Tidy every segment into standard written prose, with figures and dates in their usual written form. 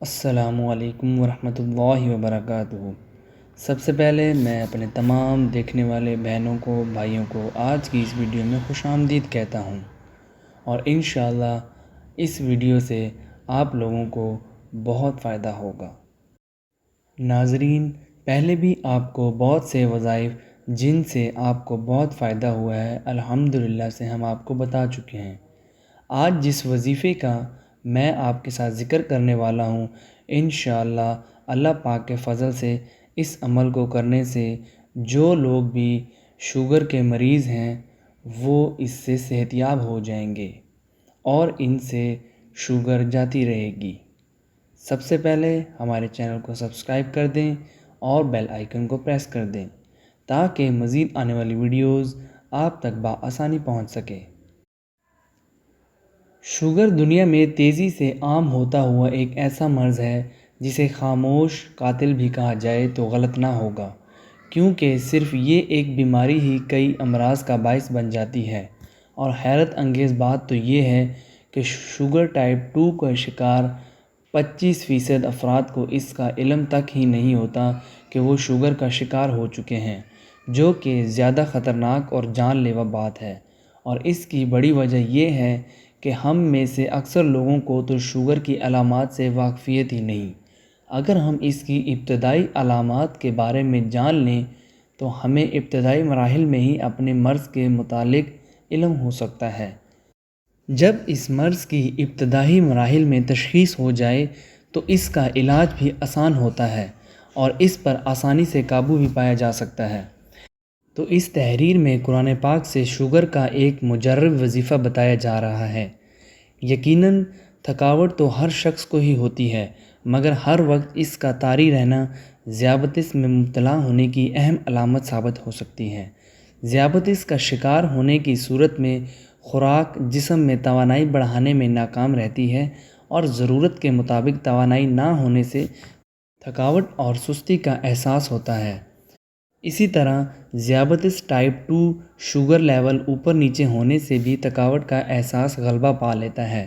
السلام علیکم ورحمۃ اللہ وبرکاتہ۔ سب سے پہلے میں اپنے تمام دیکھنے والے بہنوں کو بھائیوں کو آج کی اس ویڈیو میں خوش آمدید کہتا ہوں، اور انشاءاللہ اس ویڈیو سے آپ لوگوں کو بہت فائدہ ہوگا۔ ناظرین، پہلے بھی آپ کو بہت سے وظائف جن سے آپ کو بہت فائدہ ہوا ہے الحمدللہ سے ہم آپ کو بتا چکے ہیں۔ آج جس وظیفے کا میں آپ کے ساتھ ذکر کرنے والا ہوں، انشاءاللہ اللہ پاک کے فضل سے اس عمل کو کرنے سے جو لوگ بھی شوگر کے مریض ہیں وہ اس سے صحت یاب ہو جائیں گے اور ان سے شوگر جاتی رہے گی۔ سب سے پہلے ہمارے چینل کو سبسکرائب کر دیں اور بیل آئیکن کو پریس کر دیں تاکہ مزید آنے والی ویڈیوز آپ تک بآسانی پہنچ سکے۔ شوگر دنیا میں تیزی سے عام ہوتا ہوا ایک ایسا مرض ہے جسے خاموش قاتل بھی کہا جائے تو غلط نہ ہوگا، کیونکہ صرف یہ ایک بیماری ہی کئی امراض کا باعث بن جاتی ہے۔ اور حیرت انگیز بات تو یہ ہے کہ شوگر ٹائپ 2 کا شکار 25% افراد کو اس کا علم تک ہی نہیں ہوتا کہ وہ شوگر کا شکار ہو چکے ہیں، جو کہ زیادہ خطرناک اور جان لیوا بات ہے۔ اور اس کی بڑی وجہ یہ ہے کہ ہم میں سے اکثر لوگوں کو تو شوگر کی علامات سے واقفیت ہی نہیں۔ اگر ہم اس کی ابتدائی علامات کے بارے میں جان لیں تو ہمیں ابتدائی مراحل میں ہی اپنے مرض کے متعلق علم ہو سکتا ہے۔ جب اس مرض کی ابتدائی مراحل میں تشخیص ہو جائے تو اس کا علاج بھی آسان ہوتا ہے اور اس پر آسانی سے قابو بھی پایا جا سکتا ہے۔ تو اس تحریر میں قرآن پاک سے شوگر کا ایک مجرب وظیفہ بتایا جا رہا ہے۔ یقیناً تھکاوٹ تو ہر شخص کو ہی ہوتی ہے، مگر ہر وقت اس کا طاری رہنا ذیابطیس میں مبتلا ہونے کی اہم علامت ثابت ہو سکتی ہے۔ ذیابطیس کا شکار ہونے کی صورت میں خوراک جسم میں توانائی بڑھانے میں ناکام رہتی ہے اور ضرورت کے مطابق توانائی نہ ہونے سے تھکاوٹ اور سستی کا احساس ہوتا ہے۔ اسی طرح ذیابطیس ٹائپ 2 شوگر لیول اوپر نیچے ہونے سے بھی تھکاوٹ کا احساس غلبہ پا لیتا ہے۔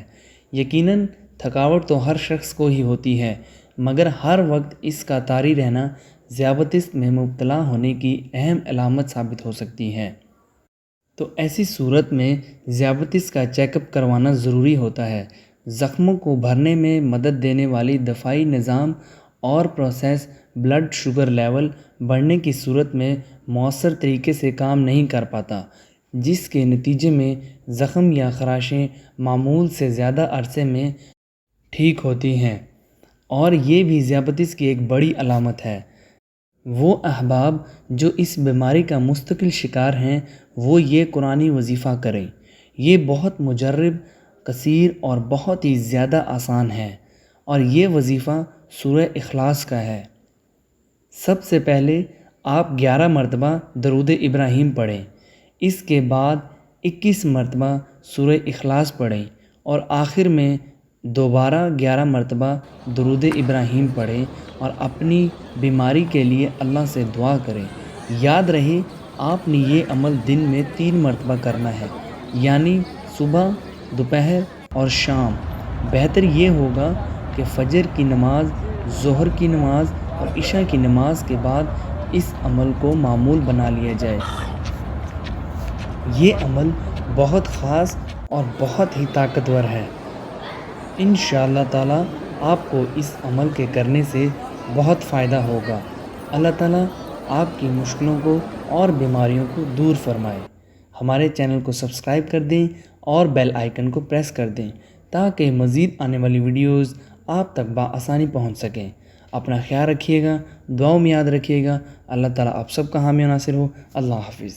یقیناً تھکاوٹ تو ہر شخص کو ہی ہوتی ہے، مگر ہر وقت اس کا طاری رہنا ذیابطیس میں مبتلا ہونے کی اہم علامت ثابت ہو سکتی ہے۔ تو ایسی صورت میں ذیابطیس کا چیک اپ کروانا ضروری ہوتا ہے۔ زخموں کو بھرنے میں مدد دینے والی دفاعی نظام اور پروسیس بلڈ شوگر لیول بڑھنے کی صورت میں مؤثر طریقے سے کام نہیں کر پاتا، جس کے نتیجے میں زخم یا خراشیں معمول سے زیادہ عرصے میں ٹھیک ہوتی ہیں، اور یہ بھی ذیابطیس کی ایک بڑی علامت ہے۔ وہ احباب جو اس بیماری کا مستقل شکار ہیں وہ یہ قرآنی وظیفہ کریں۔ یہ بہت مجرب، قصیر اور بہت ہی زیادہ آسان ہے، اور یہ وظیفہ سورہ اخلاص کا ہے۔ سب سے پہلے آپ 11 مرتبہ درود ابراہیم پڑھیں، اس کے بعد 21 مرتبہ سورہ اخلاص پڑھیں اور آخر میں دوبارہ 11 مرتبہ درود ابراہیم پڑھیں اور اپنی بیماری کے لیے اللہ سے دعا کریں۔ یاد رہے آپ نے یہ عمل دن میں 3 مرتبہ کرنا ہے، یعنی صبح، دوپہر اور شام۔ بہتر یہ ہوگا کہ فجر کی نماز، ظہر کی نماز اور عشاء کی نماز کے بعد اس عمل کو معمول بنا لیا جائے۔ یہ عمل بہت خاص اور بہت ہی طاقتور ہے۔ انشاءاللہ تعالیٰ آپ کو اس عمل کے کرنے سے بہت فائدہ ہوگا۔ اللہ تعالیٰ آپ کی مشکلوں کو اور بیماریوں کو دور فرمائے۔ ہمارے چینل کو سبسکرائب کر دیں اور بیل آئیکن کو پریس کر دیں تاکہ مزید آنے والی ویڈیوز آپ تک بآسانی پہنچ سکیں۔ اپنا خیال رکھیے گا، دعاؤں میں یاد رکھیے گا۔ اللہ تعالیٰ آپ سب کا حامی و ناصر ہو۔ اللہ حافظ۔